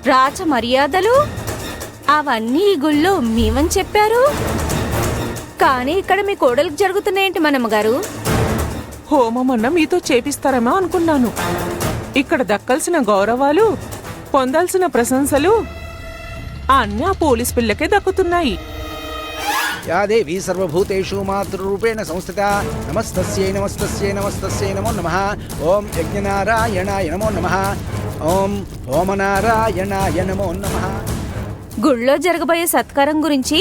రాచ మర్యాదలు అవన్నీ ఈ గుళ్ళో మేమని చెప్పారు. కానీ ఇక్కడ మీ కోడలికి జరుగుతున్నాయేంటి మనమ్మగారు? హోమం అన్న మీతో చేపిస్తారేమో అనుకున్నాను. ఇక్కడ దక్కాల్సిన గౌరవాలు, పొందాల్సిన ప్రశంసలు అన్నీ ఆ పోలీస్ పిల్లకే దక్కుతున్నాయి. యా దేవీ సర్వభూతేషు మాతృరూపేణ సంస్థితా నమస్తస్యై నమస్తస్యై నమస్తస్యై నమో నమః. ఓం యజ్ఞనారాయణాయ నమో నమః. ఓం హోమనారాయణాయ నమో నమః. గుళ్ళో జరగబోయే సత్కారం గురించి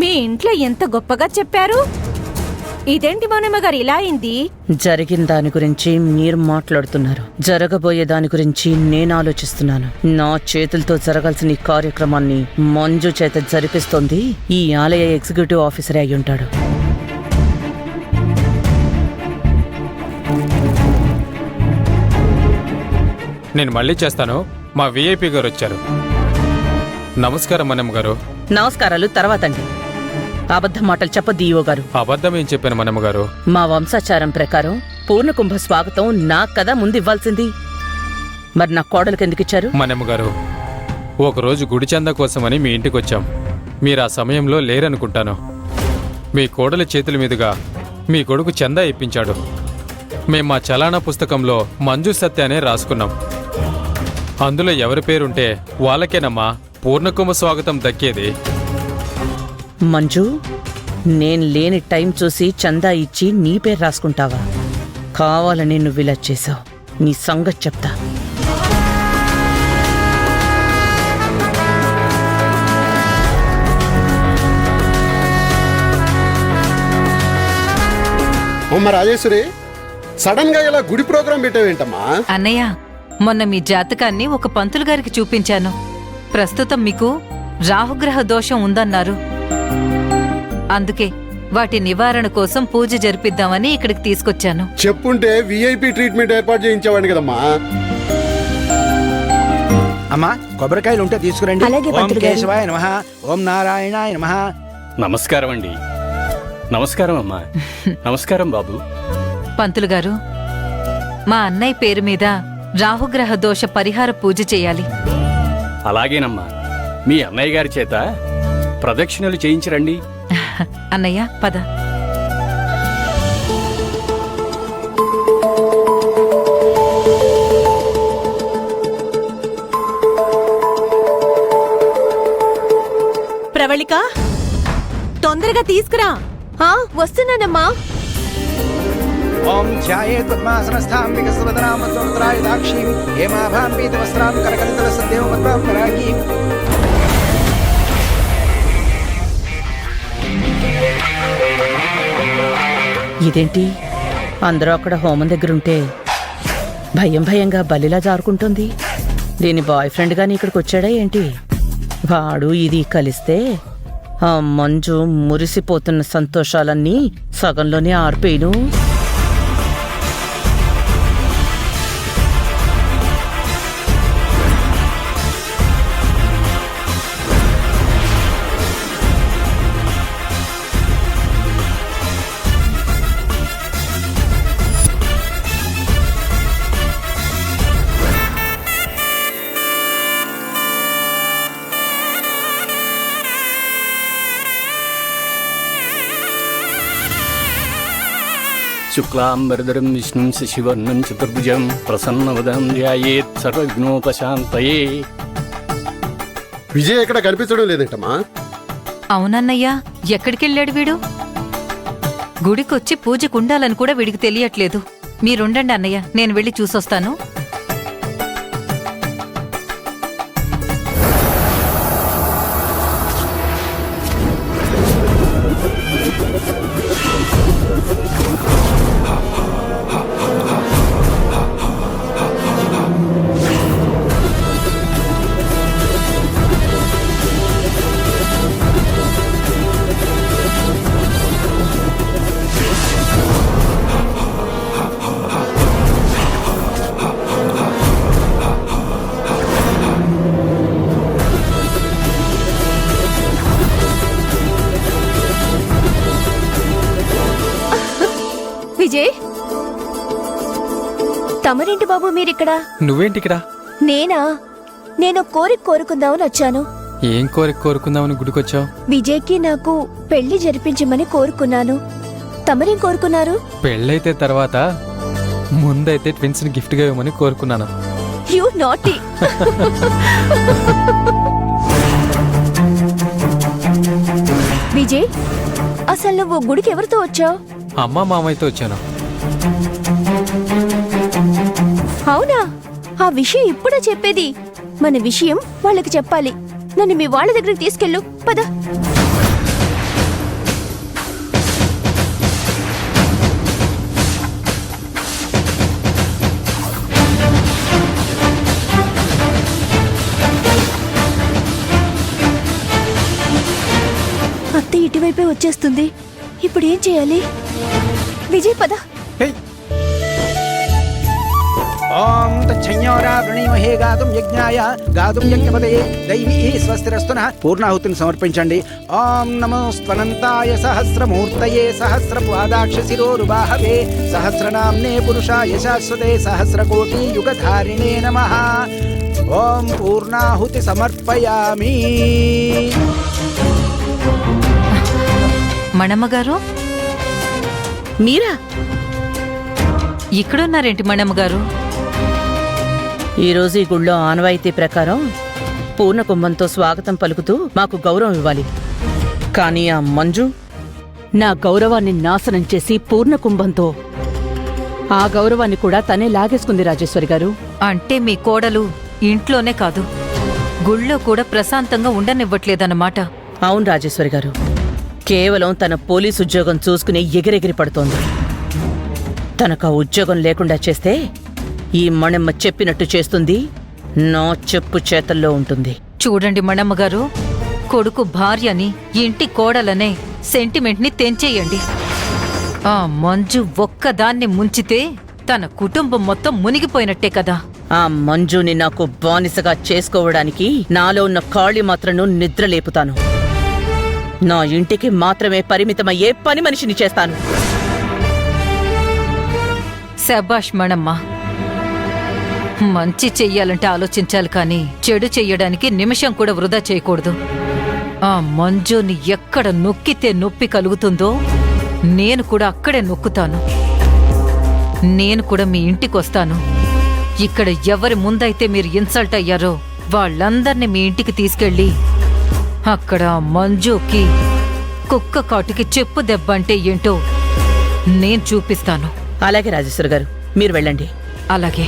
మీ ఇంట్లో ఎంత గొప్పగా చెప్పారు. ఇదేంటి మనమ్మగారు ఇలా అయింది? జరిగిన దాని గురించి మీరు మాట్లాడుతున్నారు, జరగబోయే దాని గురించి నేను ఆలోచిస్తున్నాను. నా చేతులతో జరగాల్సిన ఈ కార్యక్రమాన్ని మంజు చేత జరిపిస్తోంది ఈ ఆలయ ఎగ్జిక్యూటివ్ ఆఫీసరే అయి ఉంటాడు. నేను మళ్ళీ చేస్తాను. మా విఐపి గారు వచ్చారు. నమస్కారం మనమ్మ గారు. నమస్కారాలు తర్వాతండి. అబద్ధం మాటలు చెప్పొద్దు ఈవో గారు. అబద్ధం ఏం చెప్పాను మనమ్మ గారు? మా వంశాచారం ప్రకారం పూర్ణకుంభ స్వాగతం నాకు కదా ముందు ఇవ్వాల్సింది. మరి నా కోడలికి ఎందుకు ఇచ్చారు? మనమ్మ గారు, ఒకరోజు గుడి చందా కోసమని మీ ఇంటికి వచ్చాం. మీరు ఆ సమయంలో లేరనుకుంటాను. మీ కోడలి చేతుల మీదుగా మీ కొడుకు చందా ఇప్పించాడు. మేం మా చలానా పుస్తకంలో మంజు సత్య అనే రాసుకున్నాం. అందులో ఎవరి పేరుంటే వాళ్ళకేనమ్మా పూర్ణకుంభ స్వాగతం దక్కేది. మంజు, నేను లేని టైం చూసి చందా ఇచ్చి నీ పేరు రాసుకుంటావా? కావాలని నువ్వు ఇలా చేసావు. నీ సంగతి చెప్తా. అమ్మ రాజేశ్వరి, సడన్ గా ఇలా గుడి ప్రోగ్రాం పెట్టావేంటమ్మా? అన్నయ్య, మొన్న మీ జాతకాన్ని ఒక పంతులు గారికి చూపించాను. ప్రస్తుతం మీకు రాహుగ్రహ దోషం ఉందన్నారు. అందుకే వాటి నివారణ కోసం పూజ జరిపిద్దామని ఇక్కడికి తీసుకొచ్చాను. చెప్పుంటే విఐపి ట్రీట్మెంట్ ఏర్పాటు చేయించేవాడిని కదమ్మా. అమ్మా, కొబ్బరికాయలు ఉంటే తీసుకురండి. అలాగే ఓం పంతులు గారు. కేశవాయ నమః. ఓం నారాయణాయ నమః. నమస్కారం అండి. నమస్కారం అమ్మా. నమస్కారం బాబు. పంతులు గారు, మా అన్నయ్య పేరు మీద రాహుగ్రహ దోష పరిహార పూజ చేయాలి. అలాగేనమ్మా, మీ అన్నయ్య గారి చేత ప్రదక్షిణలు చేయించరండి. అన్నయ్య పద. ప్రవళిక, తొందరగా తీసుకురా. వస్తున్నానమ్మా. ఓం ధ్యాయేత్ పద్మాసనస్థాం వికసితవదనాం వక్రతుండరాయుధాక్షీం హేమాభాం పీతవస్త్రాం కనకలితలసద్దేవమత్వాం పరాగీం. ఇదేంటి అందరూ అక్కడ హోమం దగ్గరుంటే భయంగా బలిలా జారుకుంటుంది. దీని బాయ్ ఫ్రెండ్ గాని ఇక్కడికి వచ్చాడా ఏంటి? వాడు ఇది కలిస్తే ఆ మంజు మురిసిపోతున్న సంతోషాలన్నీ సగంలోనే ఆర్పేను. శుక్లాంబరధరం విష్ణుం శశివర్ణం చతుర్భుజం ప్రసన్నవదనం ధ్యాయేత్ సర్వవిఘ్నోపశాంతయే. విజయ్ ఎక్కడ కనిపించడం లేదేంటమ్మా? అవునన్నయ్య, ఎక్కడికెళ్ళాడు వీడు? గుడికొచ్చి పూజకుండాలని కూడా వీడికి తెలియట్లేదు. మీరుండండి అన్నయ్య, నేను వెళ్ళి చూసొస్తాను. విజయ్, తమరేంటి బాబు మీరిక్కడ? నువ్వేంటిక్కడ? నేనా? నేను కోరుకుందామని వచ్చాను. ఏం కోరుకుందామని గుడికొచ్చావు? విజయ్కి నాకు పెళ్లి జరిపించమని కోరుకున్నాను. తమరేం కోరుకున్నారు? పెళ్ళైతే తర్వాత ముందైతే ట్విన్స్ ని గిఫ్ట్ గా ఇవ్వమని కోరుకున్నాను. You naughty. విజయ్, అసలు నువ్వు గుడికి ఎవరితో వచ్చావు? అమ్మ మామయ్యతో వచ్చాను. అవునా? ఆ విషయం ఇప్పుడే చెప్పేది. మన విషయం వాళ్ళకి చెప్పాలి. నన్ను మీ వాళ్ళ దగ్గరికి తీసుకెళ్ళు. పద. అత్త ఇటువైపే వచ్చేస్తుంది. ఇప్పుడు ఏం చేయాలి? విజయ్ పద. ఓం తచ్చన్యోరా ప్రణీమహే గాతుం యజ్ఞాయ గాతుం యజ్ఞపతయే దైవీ స్వస్తిరస్తునః. పూర్ణాహుతిని సమర్పించండి. ఓం నమోస్త్వనంతాయ సహస్రమూర్తయే సహస్రపాదాక్ష శిరోరుబాహవే సహస్రనామ్నే పురుషాయ శాశ్వతే సహస్రకోటి యుగధారిణే నమః. ఓం పూర్ణాహుతి సమర్పయామి. మణమ్మగారు, మీరా? ఇక్కడున్నారేంటి మణమ్మగారు? ఈరోజు ఈ గుళ్ళో ఆనవాయితీ ప్రకారం పూర్ణ కుంభంతో స్వాగతం పలుకుతూ మాకు గౌరవం ఇవ్వాలి. కానీ ఆ మంజు నా గౌరవాన్ని నాశనం చేసి పూర్ణ కుంభంతో ఆ గౌరవాన్ని కూడా తనే లాగేసుకుంది రాజేశ్వరి గారు. అంటే మీ కోడలు ఇంట్లోనే కాదు, గుళ్ళో కూడా ప్రశాంతంగా ఉండనివ్వట్లేదన్నమాట. అవును రాజేశ్వరి గారు, కేవలం తన పోలీసు ఉద్యోగం చూసుకుని ఎగిరెగిరి పడుతోంది. తనకు ఆ ఉద్యోగం లేకుండా చేస్తే ఈ మణమ్మ చెప్పినట్టు చేస్తుంది, నా చెప్పు చేతల్లో ఉంటుంది. చూడండి మణమ్మగారు, కొడుకు భార్యని ఇంటి కోడలనే సెంటిమెంట్ని తెంచేయండి. ఆ మంజు ఒక్కదాన్ని ముంచితే తన కుటుంబం మొత్తం మునిగిపోయినట్టే కదా. ఆ మంజుని నాకు బానిసగా చేసుకోవడానికి నాలో ఉన్న కాళీ మాత్రను నిద్రలేపుతాను. నా ఇంటికి మాత్రమే పరిమితమయ్యే పని మనిషిని చేస్తాను. శబాష్ మణమ్మ. మంచి చెయ్యాలంటే ఆలోచించాలి కానీ చెడు చెయ్యడానికి నిమిషం కూడా వృధా చేయకూడదు. ఆ మంజుని ఎక్కడ నొక్కితే నొప్పి కలుగుతుందో నేను కూడా అక్కడే నొక్కుతాను. నేను కూడా మీ ఇంటికొస్తాను. ఇక్కడ ఎవరి ముందైతే మీరు ఇన్సల్ట్ అయ్యారో వాళ్ళందర్నీ మీ ఇంటికి తీసుకెళ్ళి అక్కడ మంజుకి కుక్క కాటుకి చెప్పు దెబ్బ అంటే ఏంటో నేను చూపిస్తాను. అలాగే రాజేశ్వరి గారు, మీరు వెళ్ళండి. అలాగే.